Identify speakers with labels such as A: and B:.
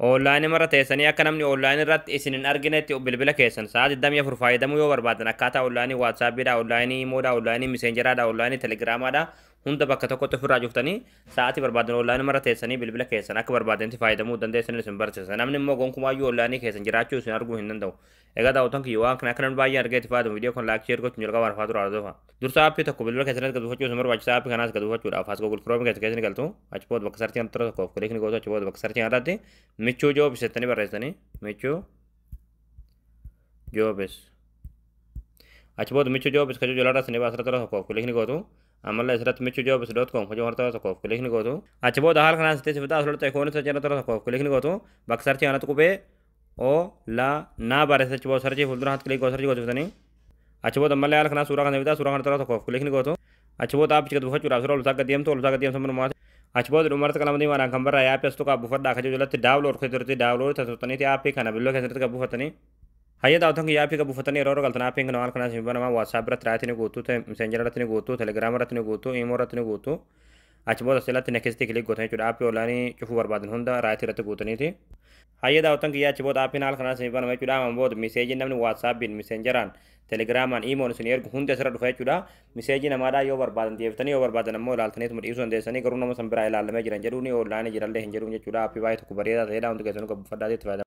A: Online mara teessanii akka namni online irratti isin hin arginetti bilbila keessan sa'aatii 24 fayyadamuu yoo barbaadan akkaataa online WhatsAppidha, online Imoodha, online Messengeradha, online Telegramaadha hunda bakka tokkotti ofirraa cuftanii sa'aatii barbaadan online mara teessanii bilbila keessan akka barbaadanitti fayyadamuu dandeessan isin barsiisa. Namni immoo gonkumaayyuu online keessan jiraachuu isin arguu hin danda'u. Egaa daawwattoon kiyya waan kana akka namni baay'ee argee itti fayyadamu viidiyoo kan laayik sheer gochuun jalqaba arfaa tura ardofa. Dursa aappii tokko bilbila keessanitti gad buufachuuf isin barbaachisa aappii kanaas gad buufachuudhaaf as Google Chrome keessatti galtu achi booda bakka sartiin tokko tokkoof kilikni gootu achi booda bakka sartiin irratti michuu joobis jettanii barreessanii michuu joobis achi booda michuu joobis kajuu jalarra sinii baasira tura tokkoof kilikni gootu ammallee asirratti michuu joobis.com kajuu harta tokkoof kilikni gootu achi booda haala kanaan sitti sibitaa asirratti ikoonii jala tura tokkoof kilikni gootu bakka sartii kanatti qubee o la naa barreessa achi booda sarchii fuuldura hatti kilikii sarchii gootuftanii achi booda ammallee haala kanaan suuraa kana bitaa suuraa kana tura tokkoof kilikni gootu achi booda aappichi gad buufachuudhaaf suuraa olutaa gad deemtu manumaati achi booda dhumarratti qalamanii waan kan barraa yaappii as tokko buufadhaa akka jalatti daawulood keessatti daawulood taasisuutaniiti aappii kana bilbila keessatti gad buufatanii hayya daawwattoon kiyya aappii gad buufatanii yeroo galtan aappiin kana waan kanaas banamaa WhatsApp irratti raayiti ni guutuu Messenger irratti ni guutuu Telegram irratti ni guutuu Imo irratti ni guutuu achi booda silatti next kilik gootan jechuudha aappii onlaayinii cufuu barbaadan hunda raayiti irratti guutaniiti hayya daawwattoon kiyya achi booda aappiin haala kanaas banama jechuudha amma booda meseejiin namni WhatsAppiin Messengeraan Telegiraamaan Imoon isin ergu hundi asirra dhufa jechuudha meseejii namaadhaa yoo barbaadan deebiftanii yoo barbaadan ammoo ilaaltaniitu dhiisuu dandeessanii garuu nama san biraa ilaalamee jiran jedhuuni onlaayinii jirallee hin jedhuun jechuudha aappii baay'ee tokko bareedaa ta'edha hundi keessanuu gad buufadhaa itti fayyadamaa